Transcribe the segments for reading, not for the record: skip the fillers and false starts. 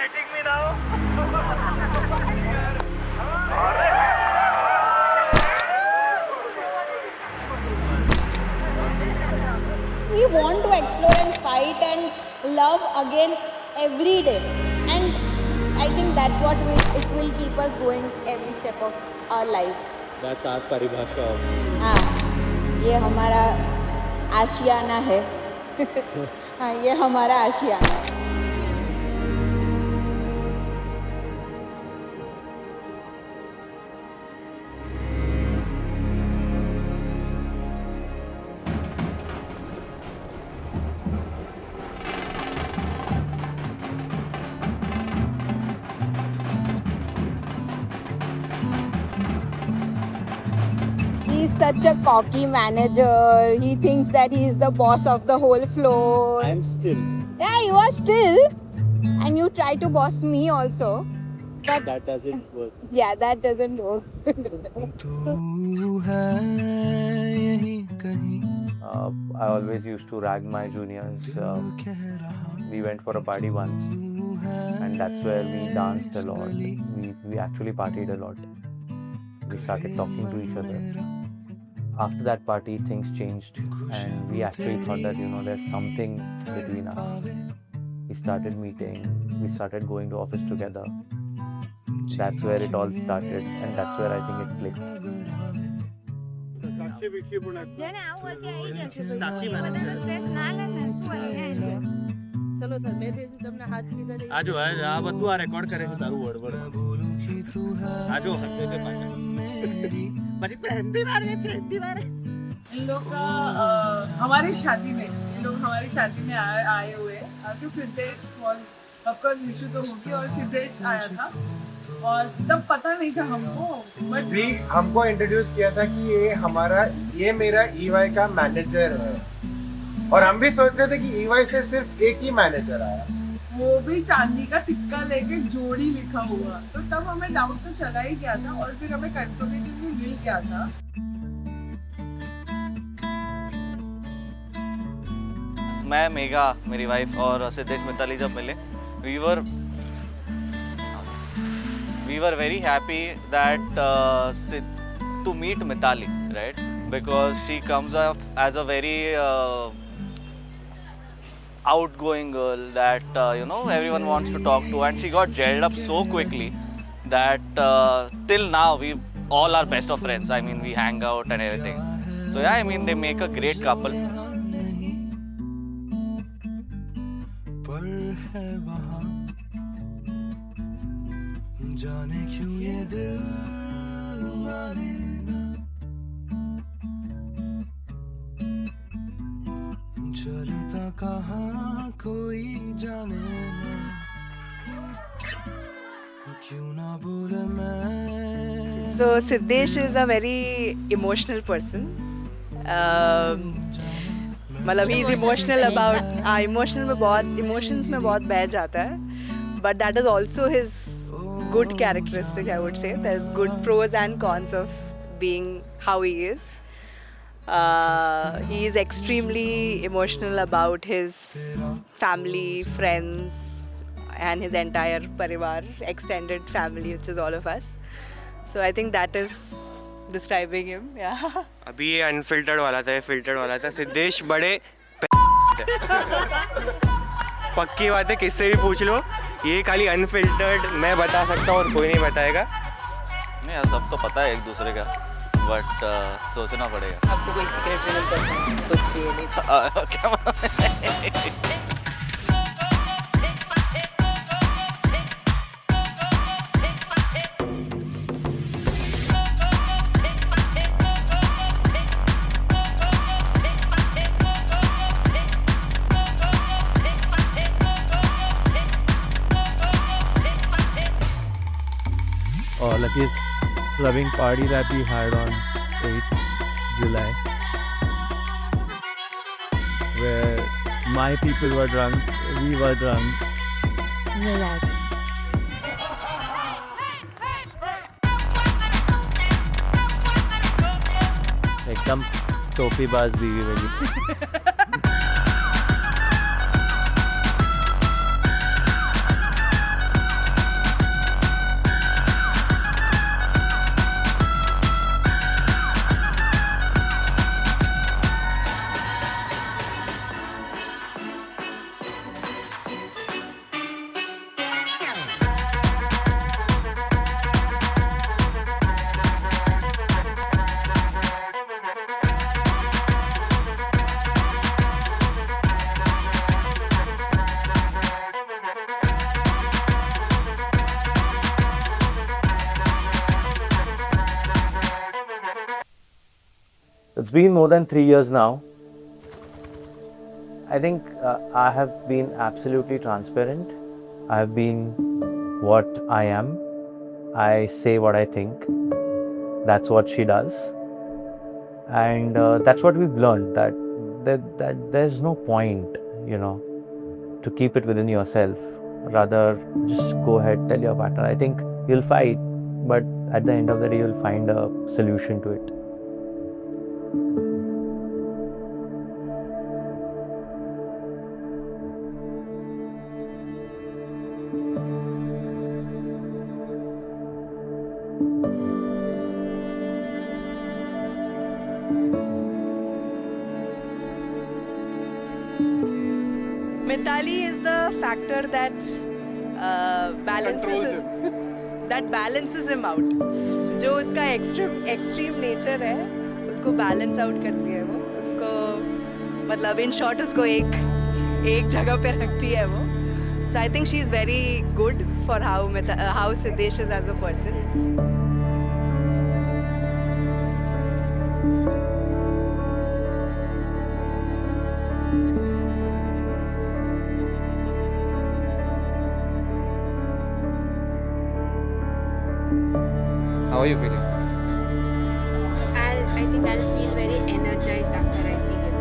sitting me now. We want to explore and fight and love again every day, and I think that's what it will keep us going every step of our life. That's our paribhasha of. हाँ, ये हमारा आशियाना है. हाँ, ये हमारा आशियाना है. He's such a cocky manager. He thinks that he is the boss of the whole floor. I'm still. Yeah, you are still. And you try to boss me also. But That doesn't work. yeah, that doesn't work. I always used to rag my juniors. We went for a party once, and that's where we danced a lot. We actually partied a lot. We started talking to each other. After that party, things changed, and we actually thought that there's something between us. We started meeting. We started going to office together. That's where it all started, and that's where I think it clicked. ચલો sir મેં તમને હાથ લીધા છે આજો આ બધું આ રેકોર્ડ કરે છે તારું વડવડ આજો હસે છે મારી પહેલી વાર इन लोग का हमारी शादी में आए हुए क्योंकि सिद्धेश ऑफकोर्स विशु तो होगी और सिद्धेश आया था और तब पता नहीं था हमको बट भी हमको इंट्रोड्यूस किया था कि ये मेरा EY का मैनेजर है और हम भी सोच रहे थे कि EY से सिर्फ एक ही मैनेजर आया, वो भी चांदी का सिक्का लेके जोड़ी लिखा हुआ, तो तब हमें डाउट तो चला ही गया था और फिर हमें कंफर्मेशन भी मिल गया था. मैं मेघा मेरी वाइफ और सिद्धेश मित्तली जब मिले we were very happy that to meet Mitali, right? Because she comes up as a very outgoing girl that everyone wants to talk to, and she got gelled up so quickly that till now we all are best of friends. I mean, we hang out and everything. So yeah, I mean, they make a great couple. जाने क्यों ये दिल माने ना चलता कहाँ कोई जाने ना क्यों ना बोले मैं. So Siddesh is a very emotional person. मतलब he is emotional about emotions में बहुत बह जाता है, but that is also his good characteristic, I would say. There's good pros and cons of being how he is. He is extremely emotional about his family, friends, and his entire parivar, extended family, which is all of us. So I think that is describing him. Yeah. अभी ये unfiltered वाला था सिद्धेश बड़े पक्की बात है, किससे भी पूछ लो, ये खाली अनफिल्टर्ड मैं बता सकता हूँ और कोई नहीं बताएगा. नहीं यार, सब तो पता है एक दूसरे का, बट सोचना पड़ेगा. आपको कोई सीक्रेट रिवील करना है? कुछ भी नहीं. क्या Lucky's clubbing party that we had on 8th July, where my people were drunk, we were drunk. Relax. एकदम टोपीबाज बीवी बनी. been more than 3 years now. I think I have been absolutely transparent. I have been what I am. I say what I think. That's what she does. And that's what we've learned, that there's no point, to keep it within yourself. Rather, just go ahead, tell your partner. I think you'll fight, but at the end of the day, you'll find a solution to it. Mithali is the factor that balances him out. जो उसका extreme nature है, उसको balance out करती है वो. उसको मतलब in short उसको एक जगह पे रखती है वो. So I think she is very good for how Siddesh is as a person. How are you feeling? I think I'll feel very energized after I see him.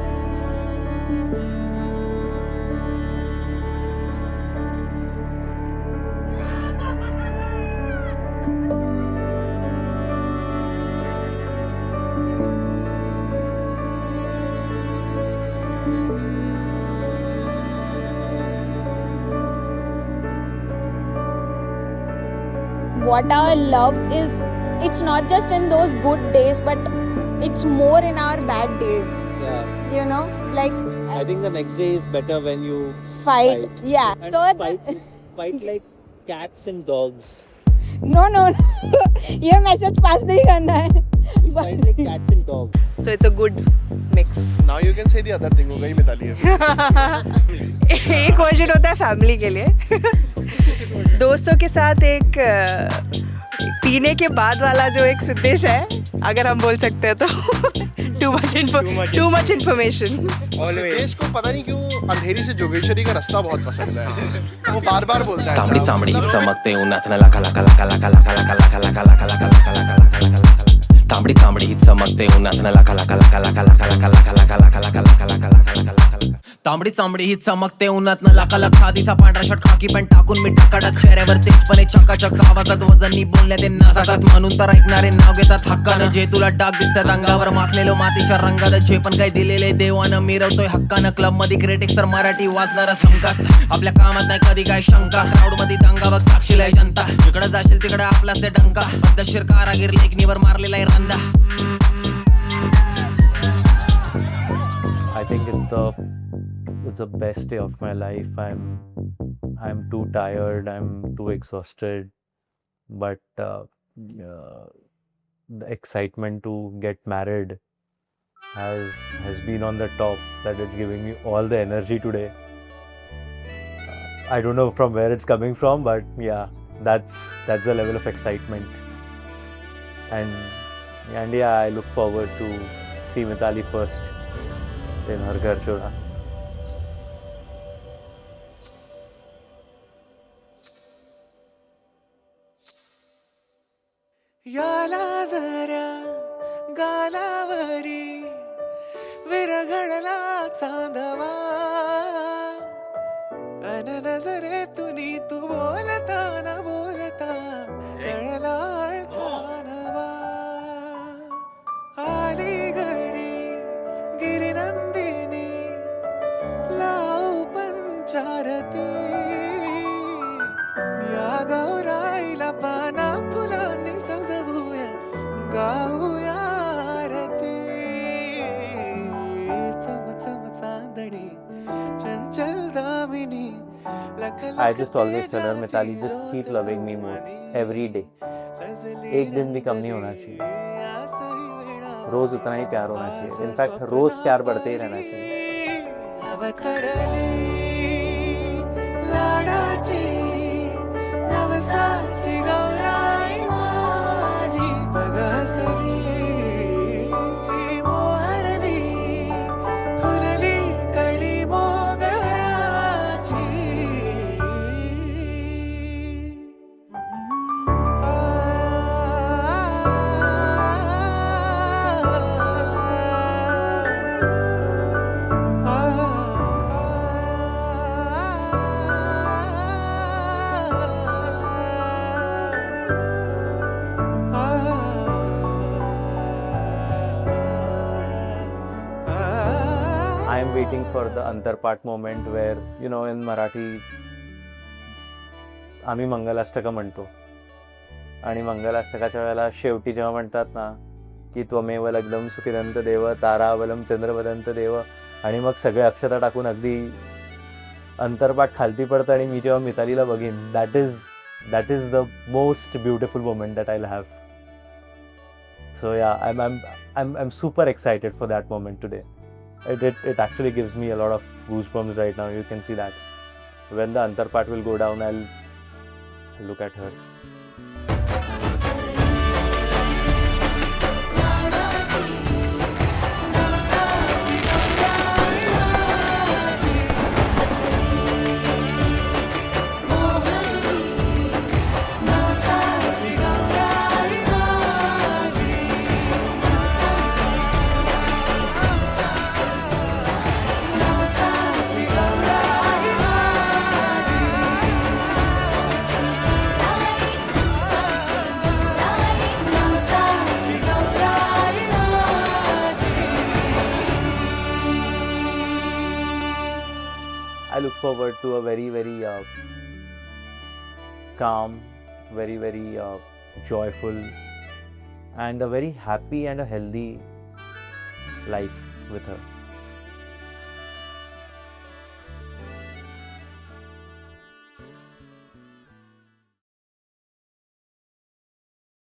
What our love is, it's not just in those good days, but it's more in our bad days. Yeah. Like I think the next day is better when you fight. Yeah. And So fight like cats and dogs. no. ये message pass नहीं करना है. Fight like cats and dogs. So it's a good mix. Now you can say the other thing. हो गई मिताली एक version होता है family के लिए. दोस्तों के साथ एक पीने के बाद वाला जो एक सिद्धेश है, अगर हम बोल सकते हैं तो टू मच इन्फॉर्मेशन. सिद्धेश को पता नहीं क्यों अंधेरी से जोगेश्वरी का रास्ता बहुत पसंद है. वो बार बार बोलता है तांबडी चांबडी चमकते उन्हात न लाका लाका लाका लाका लाका लाका लाका लाका लाका लाका लाका लाका लाका तांबडी चांबडी चमकते उन्हात न लाका लाका लाका लाका लाका लाका लाका लाका लाका लाका लाका लाका लाका लाका तांबडी चांबडी ही चमकते उन्हात न लाका लाका खादीचा पांढरा शर्ट खाकी पण टाकून मिठा कडक चेहऱ्यावर तेजपणे चकाचक आवाजात वजननी बोलण्यात नाजातात म्हणून तर ऐकणारे नाव घेतात हक्कानं. जे तुला डाग दिसतात अंगावर माखलेलो मातीच्या रंगात, जे पण काही दिलेले देवानं मिरवतोय हक्कानं. क्लब मध्ये क्रिटिक्स तर मराठी वाचणारच हमखास. आपल्या कामात नाही कधी काय शंका, क्राऊड मध्ये दंगा बघ साक्षीला जनता. जिकडे जाशील तिकडे आपलाच डंका, पद्धतशीर कारागीर लेखणीवर मारलेला आहे रांदा. I think it's the best day of my life. I'm too tired. I'm too exhausted. But the excitement to get married has been on the top. That is giving me all the energy today. I don't know from where it's coming from, but yeah, that's the level of excitement. And yeah, I look forward to see Mithali first in her Ghar Choda. याला जरा गालावरी विरघळला चांदवा अन नजरे तुनी तू बोलता न बोलता कळला अर्थानवा आली घरी गिरिनंदिनी लाव पंचारती या गौराईला पाना फुलांनी सजवूया गाऊया आरती चम चम चांदणी चंचल Damini I just always tell her, Mithali, just keep loving me more every day. एक दिन भी कम नहीं होना चाहिए. रोज उतना ही प्यार होना चाहिए. इनफैक्ट रोज प्यार बढ़ते ही रहना चाहिए. लाडाची नवसाची गौराई माझी बघसली मोहर waiting for the Antarpat moment where, you know, in Marathi आम्ही मंगलाष्टका म्हणतो आणि मंगलाष्टकाच्या वेळेला शेवटी जेव्हा म्हणतात ना की त्वमेव लग्नम सुखिदंत देव ताराबलम चंद्रवदंत देव आणि मग सगळे अक्षता टाकून अगदी अंतरपाठ खालती पडतं आणि मी जेव्हा मितालीला बघीन that is the most beautiful moment that I have. So yeah I'm super excited for that moment today. It actually gives me a lot of goosebumps right now. You can see that. When the Antarpat will go down, I'll look at her. I look forward to a very, very calm, very, very joyful, and a very happy and a healthy life with her.